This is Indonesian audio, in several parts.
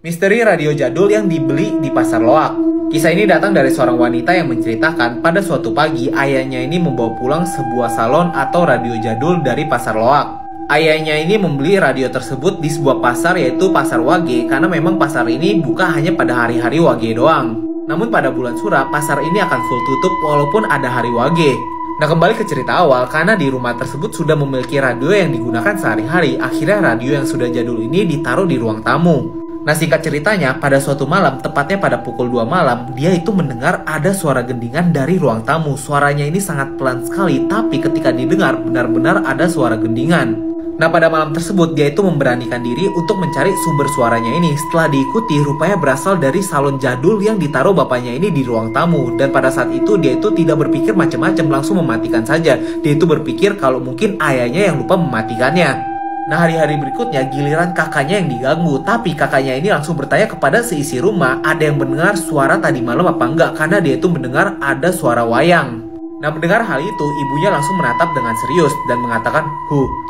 Misteri radio jadul yang dibeli di pasar loak. Kisah ini datang dari seorang wanita yang menceritakan pada suatu pagi ayahnya ini membawa pulang sebuah salon atau radio jadul dari pasar loak. Ayahnya ini membeli radio tersebut di sebuah pasar yaitu pasar Wage karena memang pasar ini buka hanya pada hari-hari Wage doang. Namun pada bulan Sura pasar ini akan full tutup walaupun ada hari Wage. Nah, kembali ke cerita awal, karena di rumah tersebut sudah memiliki radio yang digunakan sehari-hari, akhirnya radio yang sudah jadul ini ditaruh di ruang tamu. Nah, singkat ceritanya, pada suatu malam, tepatnya pada pukul 2 malam, dia itu mendengar ada suara gendingan dari ruang tamu. Suaranya ini sangat pelan sekali, tapi ketika didengar, benar-benar ada suara gendingan. Nah, pada malam tersebut, dia itu memberanikan diri untuk mencari sumber suaranya ini. Setelah diikuti, rupanya berasal dari salon jadul yang ditaruh bapaknya ini di ruang tamu. Dan pada saat itu, dia itu tidak berpikir macam-macam, langsung mematikan saja. Dia itu berpikir kalau mungkin ayahnya yang lupa mematikannya. Nah, hari-hari berikutnya giliran kakaknya yang diganggu. Tapi kakaknya ini langsung bertanya kepada seisi rumah, ada yang mendengar suara tadi malam apa enggak? Karena dia itu mendengar ada suara wayang. Nah, mendengar hal itu, ibunya langsung menatap dengan serius dan mengatakan,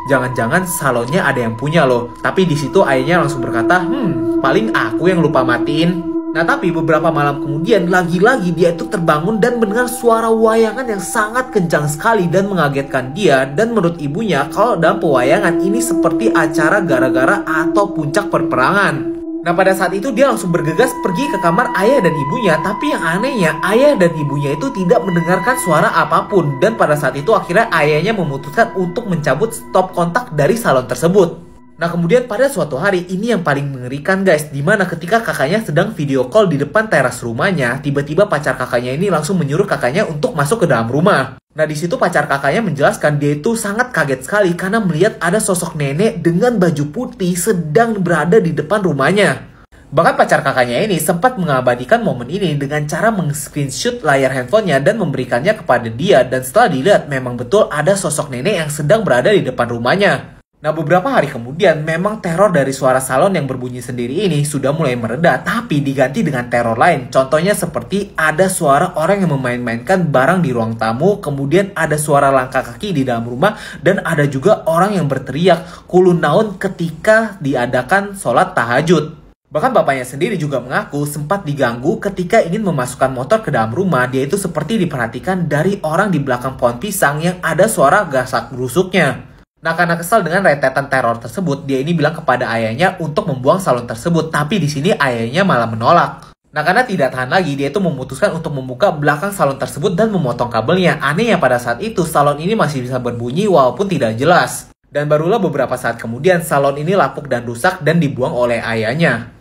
jangan-jangan salonnya ada yang punya loh. Tapi di situ ayahnya langsung berkata, paling aku yang lupa matiin. Nah, tapi beberapa malam kemudian lagi-lagi dia itu terbangun dan mendengar suara wayangan yang sangat kencang sekali dan mengagetkan dia. Dan menurut ibunya, kalau dalam pewayangan ini seperti acara gara-gara atau puncak perperangan. Nah, pada saat itu dia langsung bergegas pergi ke kamar ayah dan ibunya. Tapi yang anehnya, ayah dan ibunya itu tidak mendengarkan suara apapun. Dan pada saat itu akhirnya ayahnya memutuskan untuk mencabut stop kontak dari salon tersebut. Nah, kemudian pada suatu hari, ini yang paling mengerikan guys, dimana ketika kakaknya sedang video call di depan teras rumahnya, tiba-tiba pacar kakaknya ini langsung menyuruh kakaknya untuk masuk ke dalam rumah. Nah, di situ pacar kakaknya menjelaskan dia itu sangat kaget sekali karena melihat ada sosok nenek dengan baju putih sedang berada di depan rumahnya. Bahkan pacar kakaknya ini sempat mengabadikan momen ini dengan cara meng-screenshot layar handphonenya dan memberikannya kepada dia. Dan setelah dilihat, memang betul ada sosok nenek yang sedang berada di depan rumahnya. Nah, beberapa hari kemudian memang teror dari suara salon yang berbunyi sendiri ini sudah mulai mereda, tapi diganti dengan teror lain. Contohnya seperti ada suara orang yang memain-mainkan barang di ruang tamu, kemudian ada suara langkah kaki di dalam rumah, dan ada juga orang yang berteriak kulun naun ketika diadakan sholat tahajud. Bahkan bapaknya sendiri juga mengaku sempat diganggu ketika ingin memasukkan motor ke dalam rumah. Dia itu seperti diperhatikan dari orang di belakang pohon pisang yang ada suara gasak-gerusuknya. Nah, karena kesal dengan rentetan teror tersebut, dia ini bilang kepada ayahnya untuk membuang salon tersebut. Tapi di sini ayahnya malah menolak. Nah, karena tidak tahan lagi, dia itu memutuskan untuk membuka belakang salon tersebut dan memotong kabelnya. Anehnya pada saat itu, salon ini masih bisa berbunyi walaupun tidak jelas. Dan barulah beberapa saat kemudian, salon ini lapuk dan rusak dan dibuang oleh ayahnya.